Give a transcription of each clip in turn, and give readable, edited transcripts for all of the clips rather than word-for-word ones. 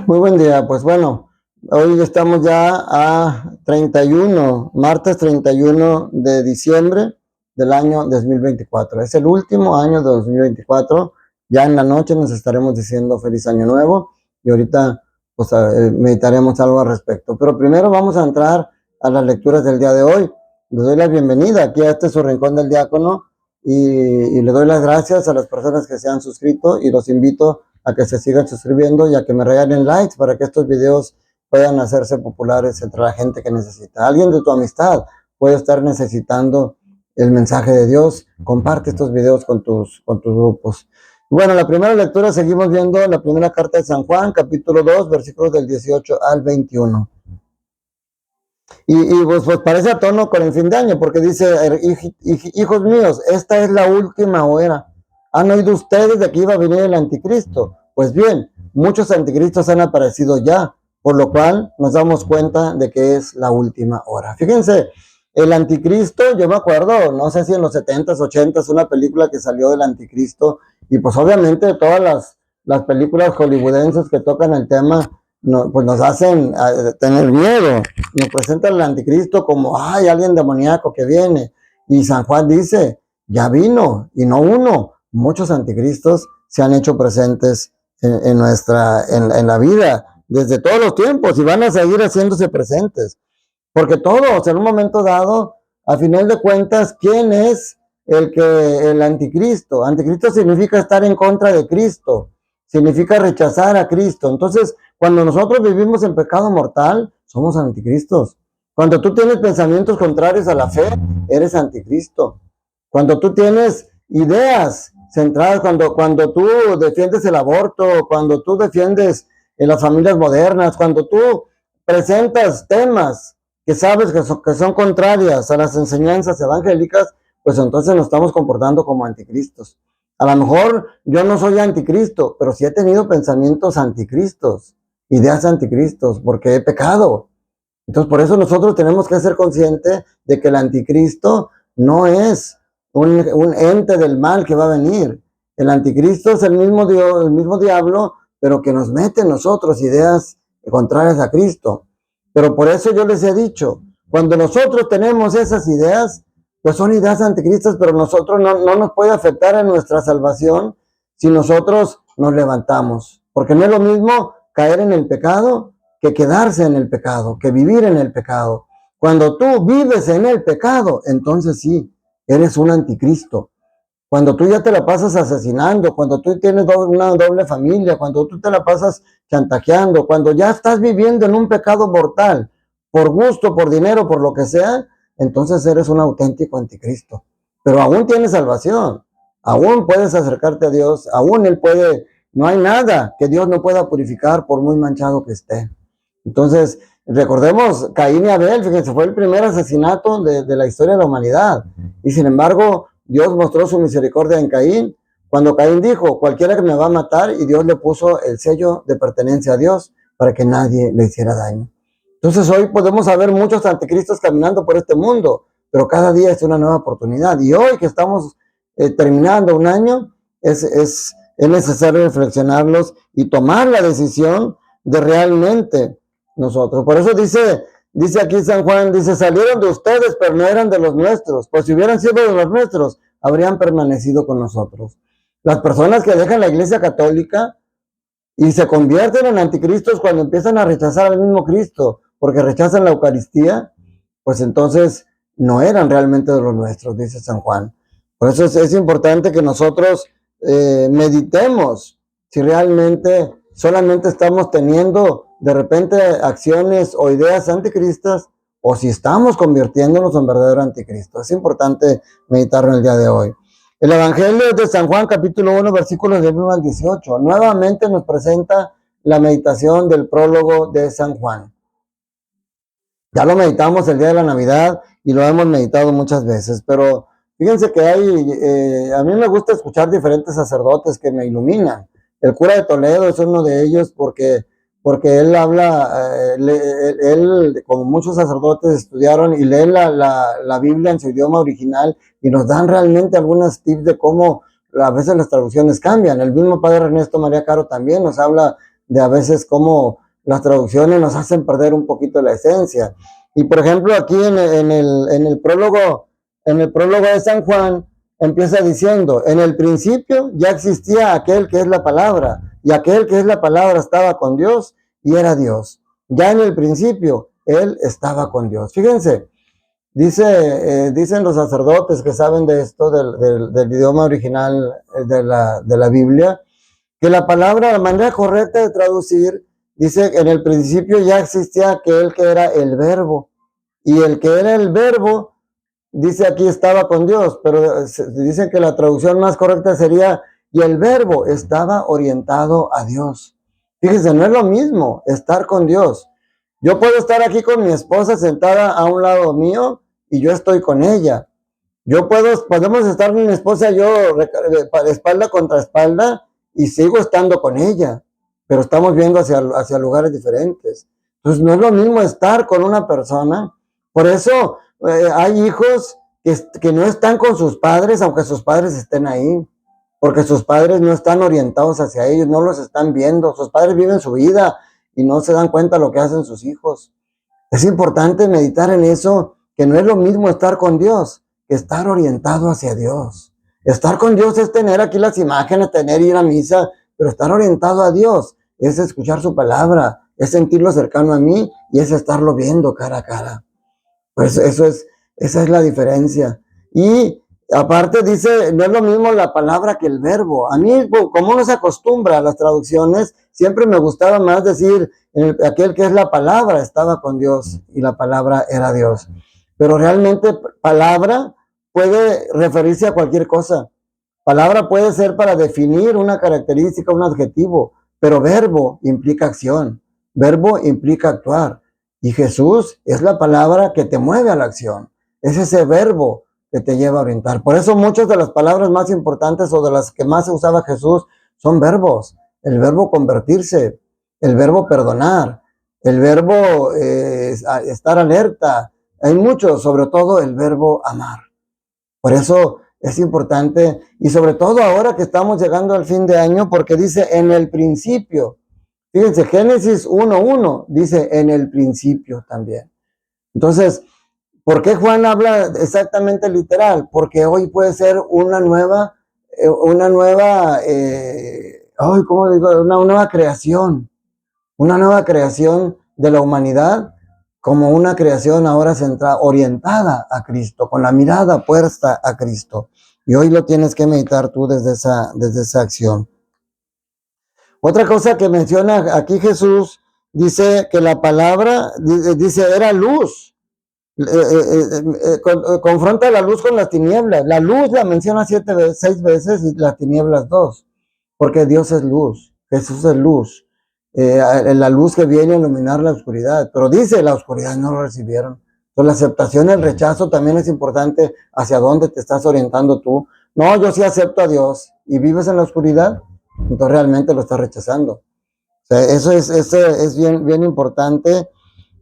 Muy buen día, pues bueno, hoy estamos ya a 31, martes 31 de diciembre del año 2024. Es el último año de 2024. Ya en la noche nos estaremos diciendo feliz año nuevo y ahorita pues meditaremos algo al respecto. Pero primero vamos a entrar a las lecturas del día de hoy. Les doy la bienvenida aquí a este su rincón del diácono y le doy las gracias a las personas que se han suscrito y los invito a que se sigan suscribiendo y a que me regalen likes para que estos videos puedan hacerse populares entre la gente que necesita. Alguien de tu amistad puede estar necesitando el mensaje de Dios. Comparte estos videos con tus grupos. Bueno, la primera lectura seguimos viendo la primera carta de San Juan, capítulo 2, versículos del 18 al 21. Y pues parece a tono con el fin de año, porque dice, hijos míos, esta es la última hora. ¿Han oído ustedes de que iba a venir el anticristo? Pues bien, muchos anticristos han aparecido ya, por lo cual nos damos cuenta de que es la última hora. Fíjense, el anticristo, yo me acuerdo, no sé si en los 70s, 80s, una película que salió del anticristo, y pues obviamente todas las películas hollywoodenses que tocan el tema, no, pues nos hacen tener miedo. Nos presentan al anticristo como, ay, alguien demoníaco que viene. Y San Juan dice, ya vino, y no uno. Muchos anticristos se han hecho presentes en la vida desde todos los tiempos y van a seguir haciéndose presentes. Porque todos, en un momento dado, a final de cuentas, ¿quién es el anticristo? Anticristo significa estar en contra de Cristo, significa rechazar a Cristo. Entonces, cuando nosotros vivimos en pecado mortal, somos anticristos. Cuando tú tienes pensamientos contrarios a la fe, eres anticristo. Cuando tú tienes ideas centradas, cuando tú defiendes el aborto, cuando tú defiendes las familias modernas, cuando tú presentas temas que sabes que son contrarias a las enseñanzas evangélicas, pues entonces nos estamos comportando como anticristos. A lo mejor yo no soy anticristo, pero sí he tenido pensamientos anticristos, ideas anticristos, porque he pecado. Entonces, por eso nosotros tenemos que ser conscientes de que el anticristo no es un ente del mal que va a venir. El anticristo es el mismo Dios, el mismo diablo, pero que nos mete en nosotros ideas contrarias a Cristo. Pero por eso yo les he dicho, cuando nosotros tenemos esas ideas, pues son ideas anticristas, pero nosotros no nos puede afectar en nuestra salvación si nosotros nos levantamos. Porque no es lo mismo caer en el pecado que quedarse en el pecado, que vivir en el pecado. Cuando tú vives en el pecado, entonces sí, eres un anticristo. Cuando tú ya te la pasas asesinando, cuando tú tienes una doble familia, cuando tú te la pasas chantajeando, cuando ya estás viviendo en un pecado mortal, por gusto, por dinero, por lo que sea, entonces eres un auténtico anticristo. Pero aún tienes salvación, aún puedes acercarte a Dios, aún Él puede, no hay nada que Dios no pueda purificar por muy manchado que esté. Entonces, recordemos, Caín y Abel, fíjense, fue el primer asesinato de la historia de la humanidad. Y sin embargo, Dios mostró su misericordia en Caín, cuando Caín dijo, cualquiera que me va a matar, y Dios le puso el sello de pertenencia a Dios para que nadie le hiciera daño. Entonces hoy podemos ver muchos anticristos caminando por este mundo, pero cada día es una nueva oportunidad. Y hoy que estamos terminando un año, es necesario reflexionarlos y tomar la decisión de realmente nosotros. Por eso dice aquí San Juan, dice, salieron de ustedes, pero no eran de los nuestros. Pues si hubieran sido de los nuestros, habrían permanecido con nosotros. Las personas que dejan la Iglesia Católica y se convierten en anticristos cuando empiezan a rechazar al mismo Cristo, porque rechazan la Eucaristía, pues entonces no eran realmente de los nuestros, dice San Juan. Por eso es importante que nosotros meditemos si realmente solamente estamos teniendo de repente acciones o ideas anticristas o si estamos convirtiéndonos en verdadero anticristo. Es importante meditarlo en el día de hoy. El Evangelio de San Juan, capítulo 1, versículos del 1 al 18. Nuevamente nos presenta la meditación del prólogo de San Juan. Ya lo meditamos el día de la Navidad y lo hemos meditado muchas veces, pero fíjense que a mí me gusta escuchar diferentes sacerdotes que me iluminan. El cura de Toledo es uno de ellos porque él habla, él, como muchos sacerdotes estudiaron y leen la Biblia en su idioma original y nos dan realmente algunos tips de cómo a veces las traducciones cambian. El mismo padre Ernesto María Caro también nos habla de a veces cómo las traducciones nos hacen perder un poquito la esencia. Y por ejemplo, aquí en el prólogo de San Juan, empieza diciendo, en el principio ya existía aquel que es la palabra, y aquel que es la palabra estaba con Dios y era Dios. Ya en el principio, él estaba con Dios. Fíjense, dicen los sacerdotes que saben de esto, del idioma original de la Biblia, que la palabra, la manera correcta de traducir, dice que en el principio ya existía aquel que era el verbo, y el que era el verbo, dice aquí estaba con Dios, pero dicen que la traducción más correcta sería, y el verbo estaba orientado a Dios. Fíjense, no es lo mismo estar con Dios. Yo puedo estar aquí con mi esposa sentada a un lado mío y yo estoy con ella. Podemos estar mi esposa y yo espalda contra espalda y sigo estando con ella, pero estamos viendo hacia lugares diferentes. Entonces no es lo mismo estar con una persona. Por eso hay hijos que no están con sus padres, aunque sus padres estén ahí, porque sus padres no están orientados hacia ellos, no los están viendo. Sus padres viven su vida y no se dan cuenta de lo que hacen sus hijos. Es importante meditar en eso, que no es lo mismo estar con Dios que estar orientado hacia Dios. Estar con Dios es tener aquí las imágenes, ir a misa, pero estar orientado a Dios es escuchar su palabra, es sentirlo cercano a mí y es estarlo viendo cara a cara. Pues esa es la diferencia. Y aparte dice, no es lo mismo la palabra que el verbo. A mí, como uno se acostumbra a las traducciones, siempre me gustaba más decir, aquel que es la palabra estaba con Dios y la palabra era Dios. Pero realmente palabra puede referirse a cualquier cosa. Palabra puede ser para definir una característica, un adjetivo, pero verbo implica acción, verbo implica actuar. Y Jesús es la palabra que te mueve a la acción. Es ese verbo que te lleva a orientar. Por eso muchas de las palabras más importantes o de las que más se usaba Jesús son verbos. El verbo convertirse, el verbo perdonar, el verbo estar alerta. Hay muchos, sobre todo el verbo amar. Por eso es importante, y sobre todo ahora que estamos llegando al fin de año, porque dice en el principio. Fíjense, Génesis 1:1 dice en el principio también. Entonces, ¿por qué Juan habla exactamente literal? Porque hoy puede ser una nueva creación, una nueva creación de la humanidad, como una creación ahora centrada, orientada a Cristo, con la mirada puesta a Cristo. Y hoy lo tienes que meditar tú desde esa acción. Otra cosa que menciona aquí Jesús, dice que la palabra, dice, era luz. Confronta la luz con las tinieblas. La luz la menciona 6 veces y las tinieblas 2, porque Dios es luz, Jesús es luz. La luz que viene a iluminar la oscuridad, pero dice, la oscuridad no lo recibieron. Entonces la aceptación, el rechazo también es importante, hacia dónde te estás orientando tú. No, yo sí acepto a Dios y vives en la oscuridad, entonces realmente lo estás rechazando. O sea, eso es bien importante.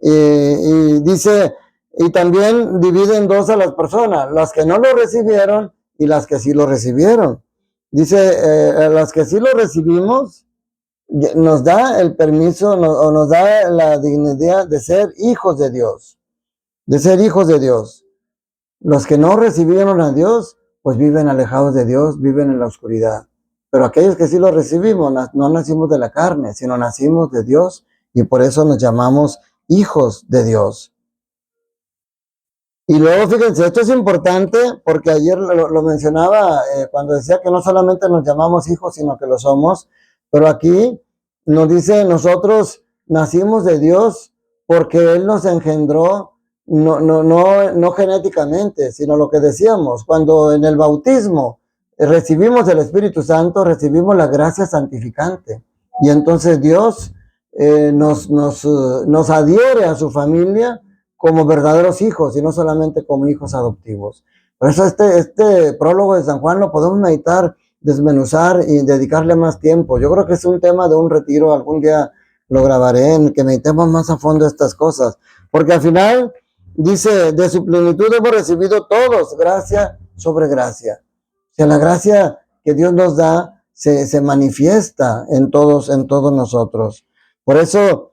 Y dice, y también divide en dos a las personas, las que no lo recibieron y las que sí lo recibieron. Dice, las que sí lo recibimos, nos da el permiso o nos da la dignidad de ser hijos de Dios, Los que no recibieron a Dios, pues viven alejados de Dios, viven en la oscuridad. Pero aquellos que sí lo recibimos, no nacimos de la carne, sino nacimos de Dios, y por eso nos llamamos hijos de Dios. Y luego, fíjense, esto es importante porque ayer lo mencionaba cuando decía que no solamente nos llamamos hijos, sino que lo somos, pero aquí nos dice, nosotros nacimos de Dios porque Él nos engendró, no genéticamente, sino lo que decíamos, cuando en el bautismo recibimos el Espíritu Santo, recibimos la gracia santificante. Y entonces Dios nos adhiere a su familia como verdaderos hijos y no solamente como hijos adoptivos. Por eso este prólogo de San Juan lo podemos meditar, desmenuzar y dedicarle más tiempo. Yo creo que es un tema de un retiro, algún día lo grabaré, en el que meditemos más a fondo estas cosas, porque al final dice, de su plenitud hemos recibido todos gracia sobre gracia. O sea, la gracia que Dios nos da se manifiesta en todos nosotros. Por eso,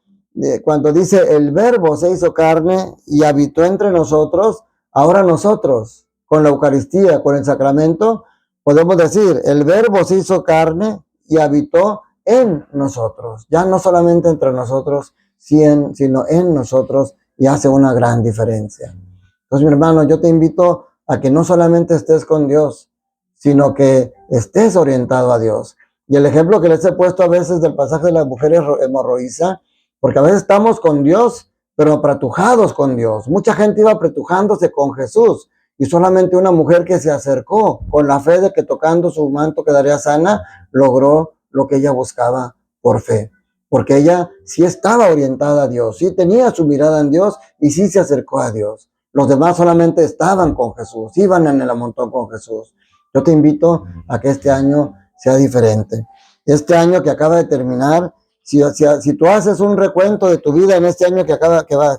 cuando dice el Verbo se hizo carne y habitó entre nosotros, ahora nosotros, con la Eucaristía, con el sacramento, podemos decir, el Verbo se hizo carne y habitó en nosotros. Ya no solamente entre nosotros, sino en nosotros, y hace una gran diferencia. Entonces, mi hermano, yo te invito a que no solamente estés con Dios, sino que estés orientado a Dios. Y el ejemplo que les he puesto a veces del pasaje de la mujer hemorroísa, porque a veces estamos con Dios, pero apretujados con Dios. Mucha gente iba apretujándose con Jesús, y solamente una mujer que se acercó con la fe de que tocando su manto quedaría sana, logró lo que ella buscaba por fe. Porque ella sí estaba orientada a Dios, sí tenía su mirada en Dios y sí se acercó a Dios. Los demás solamente estaban con Jesús, iban en el montón con Jesús. Yo te invito a que este año sea diferente. Este año que acaba de terminar, si tú haces un recuento de tu vida en este año que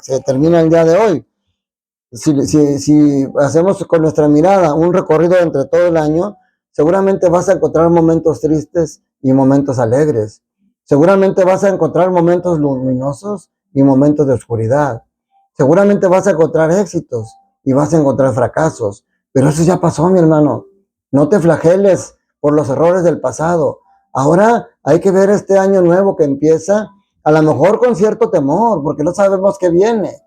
se termina el día de hoy, si hacemos con nuestra mirada un recorrido entre todo el año, seguramente vas a encontrar momentos tristes y momentos alegres. Seguramente vas a encontrar momentos luminosos y momentos de oscuridad. Seguramente vas a encontrar éxitos y vas a encontrar fracasos. Pero eso ya pasó, mi hermano. No te flageles por los errores del pasado. Ahora hay que ver este año nuevo que empieza, a lo mejor con cierto temor, porque no sabemos qué viene,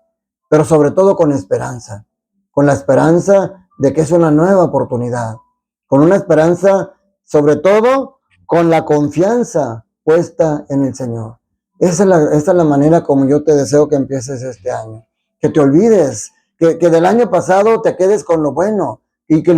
pero sobre todo con esperanza. Con la esperanza de que es una nueva oportunidad. Con una esperanza, sobre todo, con la confianza puesta en el Señor. Esa es la manera como yo te deseo que empieces este año. Que te olvides, que del año pasado te quedes con lo bueno y que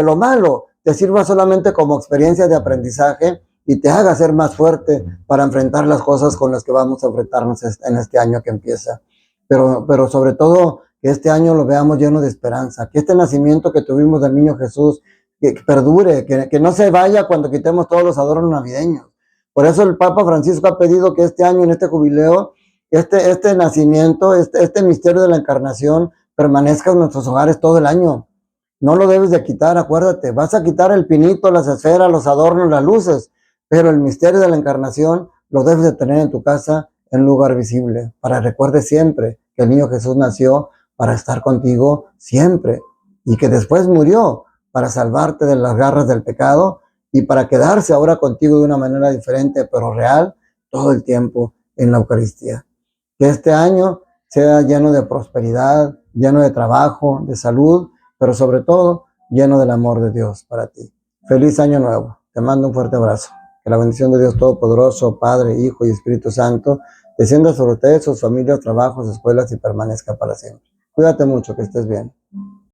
lo malo te sirva solamente como experiencia de aprendizaje y te haga ser más fuerte para enfrentar las cosas con las que vamos a enfrentarnos en este año que empieza. Pero sobre todo, que este año lo veamos lleno de esperanza, que este nacimiento que tuvimos del niño Jesús, que perdure, que no se vaya cuando quitemos todos los adornos navideños. Por eso el Papa Francisco ha pedido que este año, en este jubileo, este nacimiento, este misterio de la encarnación permanezca en nuestros hogares todo el año. No lo debes de quitar, acuérdate. Vas a quitar el pinito, las esferas, los adornos, las luces, pero el misterio de la encarnación lo debes de tener en tu casa en un lugar visible, para que recuerdes siempre que el niño Jesús nació para estar contigo siempre y que después murió para salvarte de las garras del pecado y para quedarse ahora contigo de una manera diferente pero real todo el tiempo en la Eucaristía. Que este año sea lleno de prosperidad, lleno de trabajo, de salud, pero sobre todo lleno del amor de Dios para ti. Feliz año nuevo. Te mando un fuerte abrazo. Que la bendición de Dios Todopoderoso, Padre, Hijo y Espíritu Santo, descienda sobre ustedes, sus familias, trabajos, escuelas y permanezca para siempre. Cuídate mucho, que estés bien.